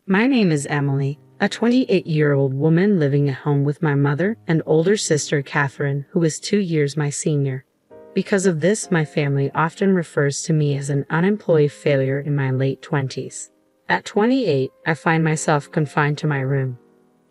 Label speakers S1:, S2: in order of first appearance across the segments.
S1: My name is Emily, a 28-year-old woman living at home with my mother and older sister Catherine, who is 2 years my senior. Because of this, my family often refers to me as an unemployed failure in my late 20s. At 28, I find myself confined to my room.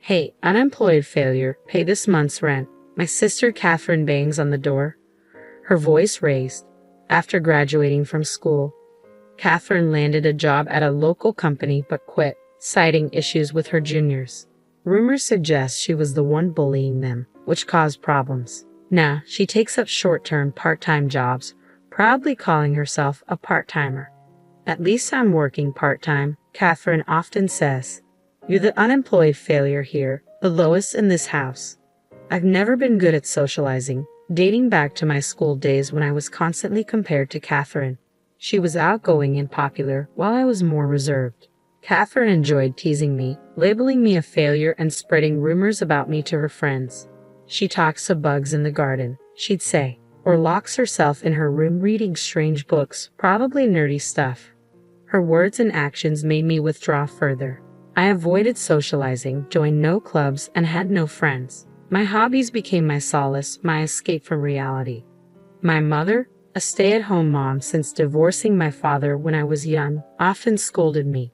S1: "Hey, unemployed failure, pay this month's rent." My sister Catherine bangs on the door, her voice raised. After graduating from school, Catherine landed a job at a local company but quit, citing issues with her juniors. Rumors suggest she was the one bullying them, which caused problems. Now, she takes up short-term part-time jobs, proudly calling herself a part-timer. "At least I'm working part-time," Catherine often says. "You're the unemployed failure here, the lowest in this house." I've never been good at socializing, dating back to my school days when I was constantly compared to Catherine. She was outgoing and popular, while I was more reserved. Catherine enjoyed teasing me, labeling me a failure and spreading rumors about me to her friends. "She talks to bugs in the garden," she'd say, or locks herself in her room reading strange books, probably nerdy stuff. Her words and actions made me withdraw further. I avoided socializing, joined no clubs, and had no friends. My hobbies became my solace, my escape from reality. My mother, a stay-at-home mom since divorcing my father when I was young, often scolded me.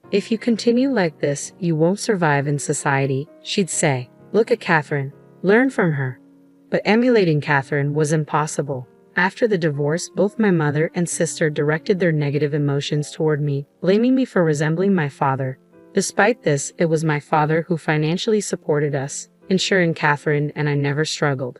S1: "If you continue like this, you won't survive in society," she'd say. "Look at Catherine. Learn from her." But emulating Catherine was impossible. After the divorce, both my mother and sister directed their negative emotions toward me, blaming me for resembling my father. Despite this, it was my father who financially supported us, ensuring Catherine and I never struggled.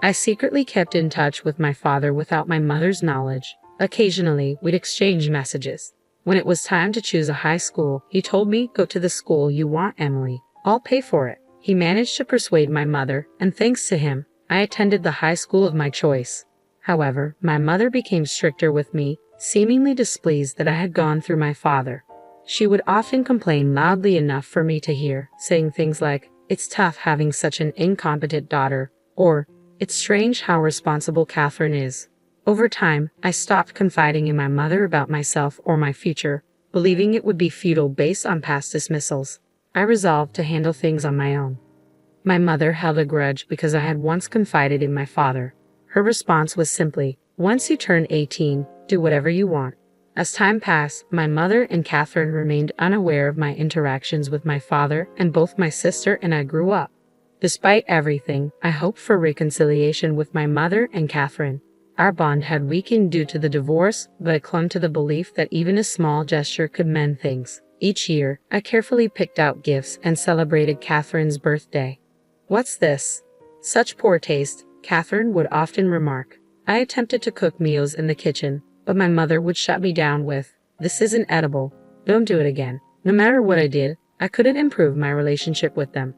S1: I secretly kept in touch with my father without my mother's knowledge. Occasionally, we'd exchange messages. When it was time to choose a high school, he told me, "Go to the school you want, Emily. I'll pay for it." He managed to persuade my mother, and thanks to him, I attended the high school of my choice. However, my mother became stricter with me, seemingly displeased that I had gone through my father. She would often complain loudly enough for me to hear, saying things like, "It's tough having such an incompetent daughter," or, "It's strange how responsible Catherine is." Over time, I stopped confiding in my mother about myself or my future, believing it would be futile based on past dismissals. I resolved to handle things on my own. My mother held a grudge because I had once confided in my father. Her response was simply, "Once you turn 18, do whatever you want." As time passed, my mother and Catherine remained unaware of my interactions with my father, and both my sister and I grew up. Despite everything, I hoped for reconciliation with my mother and Catherine. Our bond had weakened due to the divorce, but I clung to the belief that even a small gesture could mend things. Each year, I carefully picked out gifts and celebrated Catherine's birthday. "What's this? Such poor taste," Catherine would often remark. I attempted to cook meals in the kitchen, but my mother would shut me down with, "This isn't edible. Don't do it again." No matter what I did, I couldn't improve my relationship with them.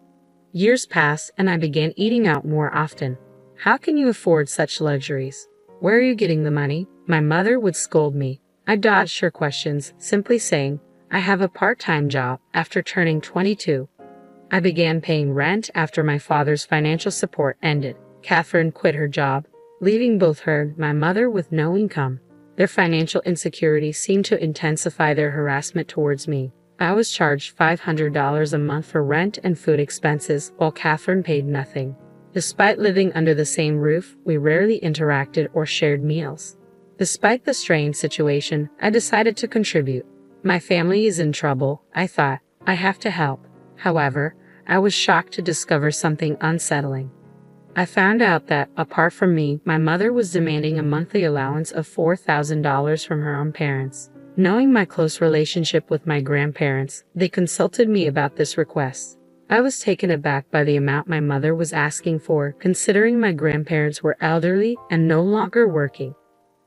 S1: Years passed, and I began eating out more often. "How can you afford such luxuries? Where are you getting the money?" My mother would scold me. I dodged her questions, simply saying, "I have a part-time job." After turning 22, I began paying rent after my father's financial support ended. Catherine quit her job, leaving both her and my mother with no income. Their financial insecurity seemed to intensify their harassment towards me. I was charged $500 a month for rent and food expenses, while Catherine paid nothing. Despite living under the same roof, we rarely interacted or shared meals. Despite the strained situation, I decided to contribute. My family is in trouble, I thought. I have to help. However, I was shocked to discover something unsettling. I found out that, apart from me, my mother was demanding a monthly allowance of $4,000 from her own parents. Knowing my close relationship with my grandparents, they consulted me about this request. I was taken aback by the amount my mother was asking for, considering my grandparents were elderly and no longer working.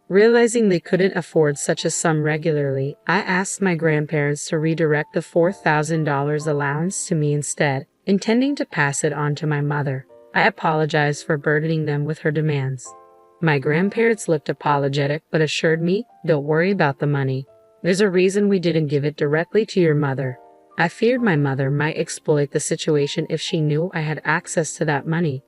S1: Realizing they couldn't afford such a sum regularly, I asked my grandparents to redirect the $4,000 allowance to me instead, intending to pass it on to my mother. I apologized for burdening them with her demands. My grandparents looked apologetic but assured me, "Don't worry about the money. There's a reason we didn't give it directly to your mother." I feared my mother might exploit the situation if she knew I had access to that money.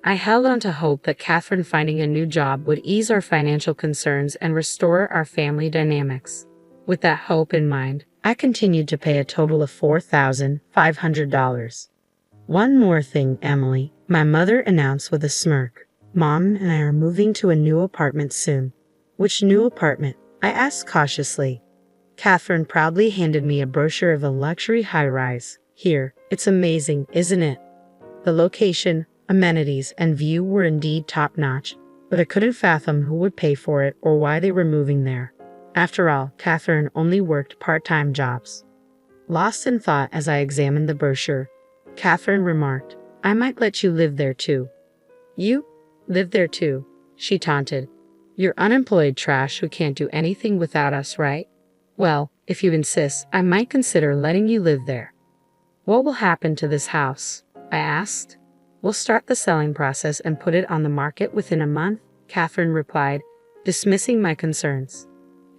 S1: I held on to hope that Catherine finding a new job would ease our financial concerns and restore our family dynamics. With that hope in mind, I continued to pay a total of $4,500. One more thing, Emily, my mother announced with a smirk. Mom and I are moving to a new apartment soon. Which new apartment? I asked cautiously. Catherine proudly handed me a brochure of a luxury high-rise. Here, it's amazing, isn't it? The location, amenities, and view were indeed top-notch, but I couldn't fathom who would pay for it or why they were moving there. After all, Catherine only worked part-time jobs. Lost in thought as I examined the brochure, Catherine remarked, "I might let you live there too." "You? Live there too?" she taunted. "You're unemployed trash who can't do anything without us, right? Well, if you insist, I might consider letting you live there." "What will happen to this house?" I asked. "We'll start the selling process and put it on the market within a month," Catherine replied, dismissing my concerns.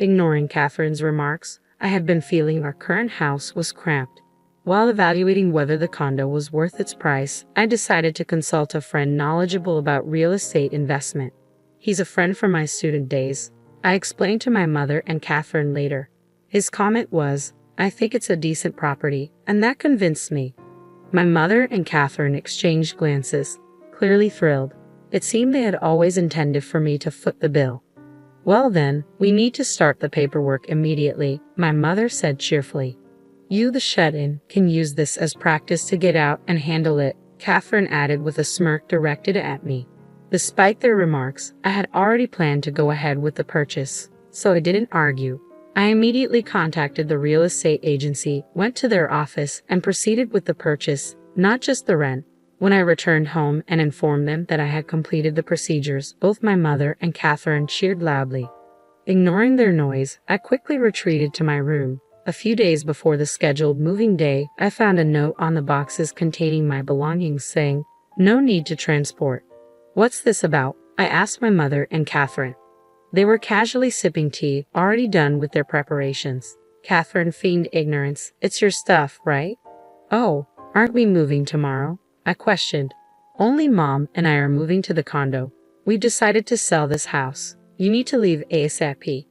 S1: Ignoring Catherine's remarks, I had been feeling our current house was cramped. While evaluating whether the condo was worth its price, I decided to consult a friend knowledgeable about real estate investment. He's a friend from my student days, I explained to my mother and Catherine later. His comment was, "I think it's a decent property," and that convinced me. My mother and Catherine exchanged glances, clearly thrilled. It seemed they had always intended for me to foot the bill. "Well then, we need to start the paperwork immediately," my mother said cheerfully. "You, the shut-in, can use this as practice to get out and handle it," Catherine added with a smirk directed at me. Despite their remarks, I had already planned to go ahead with the purchase, so I didn't argue. I immediately contacted the real estate agency, went to their office, and proceeded with the purchase, not just the rent. When I returned home and informed them that I had completed the procedures, both my mother and Catherine cheered loudly. Ignoring their noise, I quickly retreated to my room. A few days before the scheduled moving day, I found a note on the boxes containing my belongings saying, "No need to transport." "What's this about?" I asked my mother and Catherine. They were casually sipping tea, already done with their preparations. Catherine feigned ignorance. "It's your stuff, right?" "Oh, aren't we moving tomorrow?" I questioned. "Only Mom and I are moving to the condo. We've decided to sell this house. You need to leave ASAP.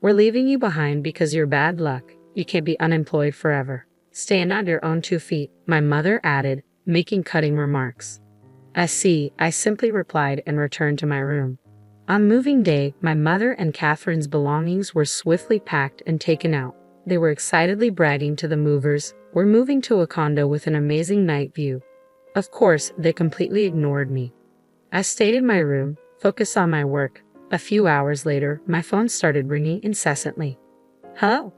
S1: We're leaving you behind because you're bad luck. You can't be unemployed forever. Stand on your own 2 feet, my mother added, making cutting remarks. "I see," I simply replied and returned to my room. On moving day, my mother and Catherine's belongings were swiftly packed and taken out. They were excitedly bragging to the movers, "We're moving to a condo with an amazing night view." Of course, they completely ignored me. I stayed in my room, focused on my work. A few hours later, my phone started ringing incessantly. "Hello?"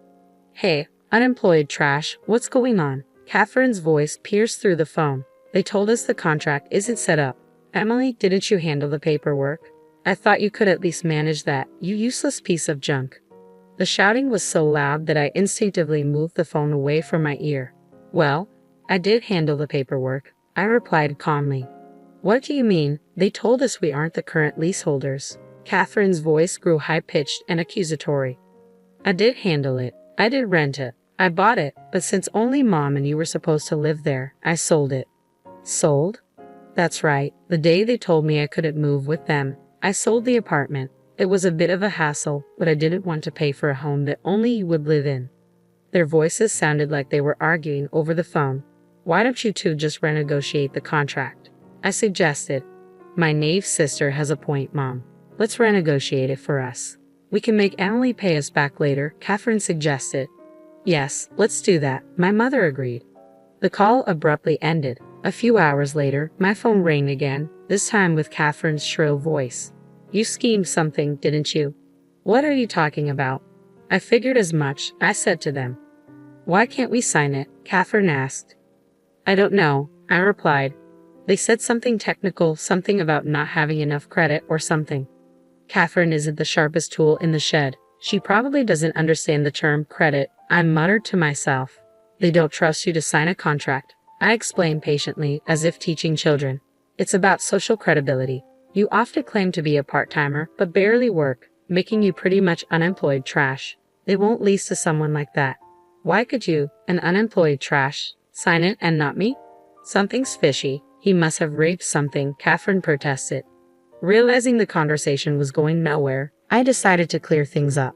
S1: "Hey, unemployed trash, what's going on?" Catherine's voice pierced through the phone. "They told us the contract isn't set up. Emily, didn't you handle the paperwork? I thought you could at least manage that, you useless piece of junk." The shouting was so loud that I instinctively moved the phone away from my ear. "Well, I did handle the paperwork," I replied calmly. "What do you mean? They told us we aren't the current leaseholders." Catherine's voice grew high-pitched and accusatory. "I did handle it. I did rent it. I bought it, but since only Mom and you were supposed to live there, I sold it." "Sold?" "That's right. The day they told me I couldn't move with them, I sold the apartment. It was a bit of a hassle, but I didn't want to pay for a home that only you would live in." Their voices sounded like they were arguing over the phone. "Why don't you two just renegotiate the contract?" I suggested. "My naive sister has a point, Mom. Let's renegotiate it for us. We can make Emily pay us back later," Catherine suggested. "Yes, let's do that," my mother agreed. The call abruptly ended. A few hours later, my phone rang again, this time with Catherine's shrill voice. "You schemed something, didn't you?" "What are you talking about?" "I figured as much," I said to them. "Why can't we sign it?" Catherine asked. "I don't know," I replied. "They said something technical, something about not having enough credit or something." Catherine isn't the sharpest tool in the shed. She probably doesn't understand the term credit, I muttered to myself. "They don't trust you to sign a contract," I explained patiently, as if teaching children. "It's about social credibility. You often claim to be a part-timer, but barely work, making you pretty much unemployed trash. They won't lease to someone like that. Why could you, an unemployed trash, sign it and not me?" "Something's fishy. He must have raped something," Catherine protested. Realizing the conversation was going nowhere, I decided to clear things up.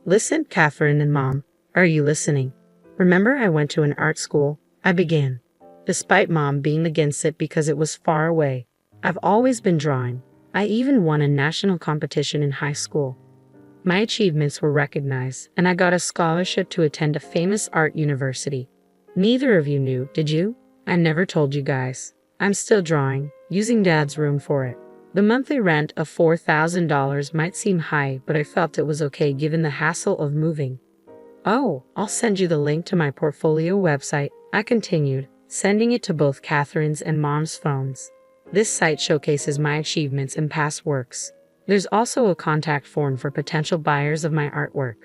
S1: "Listen, Catherine and Mom, are you listening? Remember I went to an art school? I began, despite Mom being against it because it was far away. I've always been drawing. I even won a national competition in high school. My achievements were recognized, and I got a scholarship to attend a famous art university. Neither of you knew, did you? I never told you guys. I'm still drawing, using Dad's room for it. The monthly rent of $4,000 might seem high, but I felt it was okay given the hassle of moving. Oh, I'll send you the link to my portfolio website, I continued, sending it to both Catherine's and Mom's phones. This site showcases my achievements and past works. There's also a contact form for potential buyers of my artwork.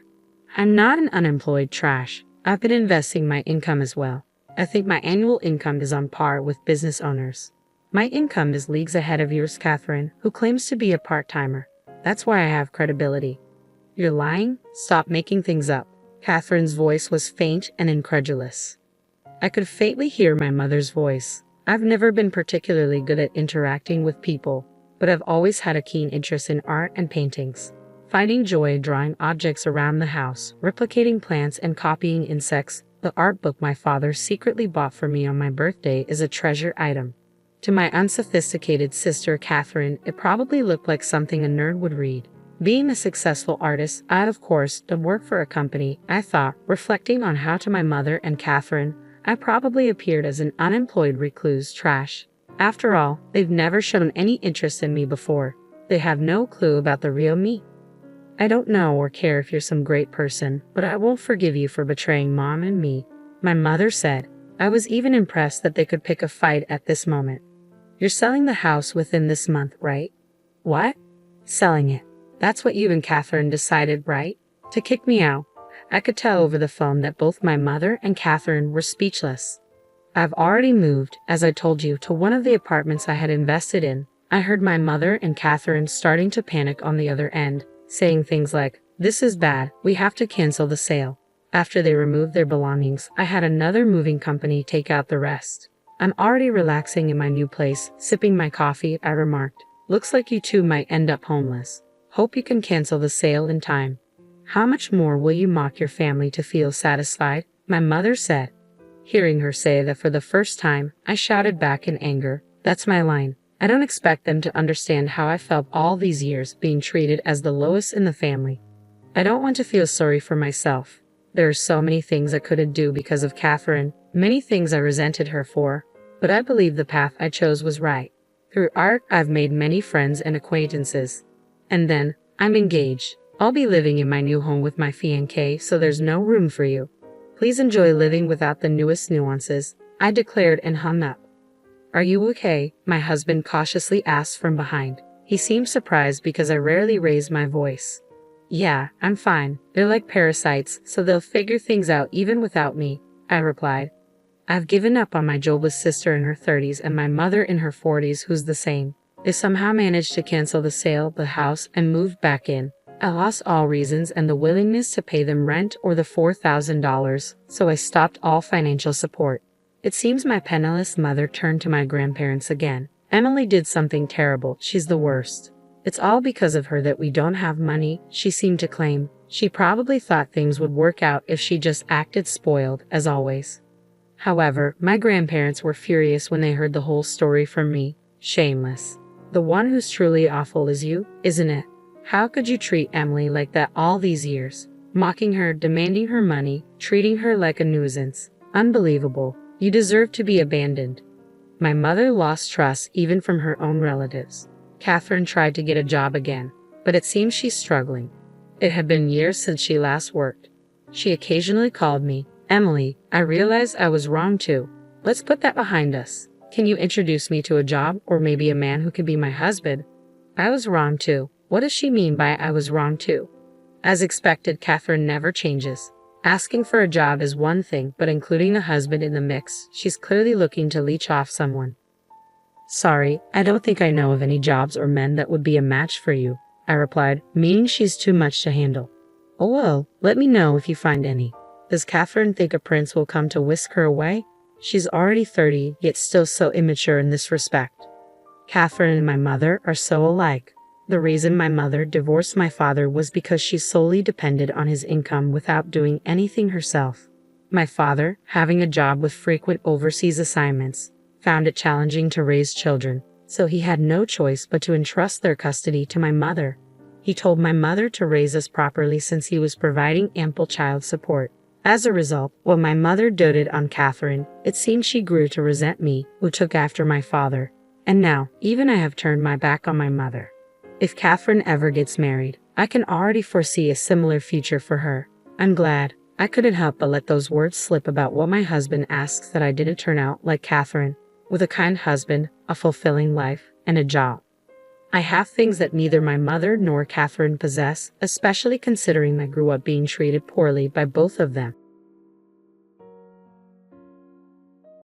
S1: I'm not an unemployed trash. I've been investing my income as well. I think my annual income is on par with business owners. My income is leagues ahead of yours, Catherine, who claims to be a part-timer. That's why I have credibility. You're lying? Stop making things up. Catherine's voice was faint and incredulous. I could faintly hear my mother's voice. I've never been particularly good at interacting with people, but I've always had a keen interest in art and paintings. Finding joy drawing objects around the house, replicating plants and copying insects, the art book my father secretly bought for me on my birthday is a treasure item. To my unsophisticated sister Catherine, it probably looked like something a nerd would read. Being a successful artist, I'd of course done work for a company, I thought, reflecting on how to my mother and Catherine, I probably appeared as an unemployed recluse trash. After all, they've never shown any interest in me before. They have no clue about the real me. I don't know or care if you're some great person, but I won't forgive you for betraying Mom and me, my mother said. I was even impressed that they could pick a fight at this moment. You're selling the house within this month, right? What? Selling it. That's what you and Catherine decided, right? To kick me out. I could tell over the phone that both my mother and Catherine were speechless. I've already moved, as I told you, to one of the apartments I had invested in. I heard my mother and Catherine starting to panic on the other end, saying things like, "This is bad, we have to cancel the sale." After they removed their belongings, I had another moving company take out the rest. I'm already relaxing in my new place, sipping my coffee, I remarked. Looks like you two might end up homeless. Hope you can cancel the sale in time. How much more will you mock your family to feel satisfied? My mother said. Hearing her say that for the first time, I shouted back in anger, "That's my line. I don't expect them to understand how I felt all these years being treated as the lowest in the family. I don't want to feel sorry for myself. There are so many things I couldn't do because of Catherine, many things I resented her for, but I believe the path I chose was right. Through art, I've made many friends and acquaintances. And then, I'm engaged. I'll be living in my new home with my fiancé, so there's no room for you. Please enjoy living without the newest nuances," I declared and hung up. "Are you okay?" my husband cautiously asked from behind. He seemed surprised because I rarely raised my voice. "Yeah, I'm fine. They're like parasites, so they'll figure things out even without me," I replied. I've given up on my jobless sister in her 30s and my mother in her 40s who's the same. They somehow managed to cancel the sale of the house and moved back in. I lost all reasons and the willingness to pay them rent or the $4,000, so I stopped all financial support. It seems my penniless mother turned to my grandparents again. "Emily did something terrible. She's the worst. It's all because of her that we don't have money," she seemed to claim. She probably thought things would work out if she just acted spoiled, as always. However, my grandparents were furious when they heard the whole story from me. Shameless. The one who's truly awful is you, isn't it? How could you treat Emily like that all these years? Mocking her, demanding her money, treating her like a nuisance. Unbelievable. You deserve to be abandoned. My mother lost trust even from her own relatives. Catherine tried to get a job again, but it seems she's struggling. It had been years since she last worked. She occasionally called me, "Emily, I realized I was wrong too. Let's put that behind us. Can you introduce me to a job or maybe a man who can be my husband?" I was wrong too. What does she mean by I was wrong too? As expected, Catherine never changes. Asking for a job is one thing, but including a husband in the mix, she's clearly looking to leech off someone. "Sorry, I don't think I know of any jobs or men that would be a match for you," I replied, meaning she's too much to handle. "Oh well, let me know if you find any. Does Catherine think a prince will come to whisk her away? She's already 30, yet still so immature in this respect." Catherine and my mother are so alike. The reason my mother divorced my father was because she solely depended on his income without doing anything herself. My father, having a job with frequent overseas assignments, found it challenging to raise children, so he had no choice but to entrust their custody to my mother. He told my mother to raise us properly since he was providing ample child support. As a result, while my mother doted on Catherine, it seemed she grew to resent me, who took after my father. And now, even I have turned my back on my mother. If Catherine ever gets married, I can already foresee a similar future for her. I'm glad. I couldn't help but let those words slip about what my husband asks that I didn't turn out like Catherine, with a kind husband, a fulfilling life, and a job. I have things that neither my mother nor Catherine possess, especially considering I grew up being treated poorly by both of them.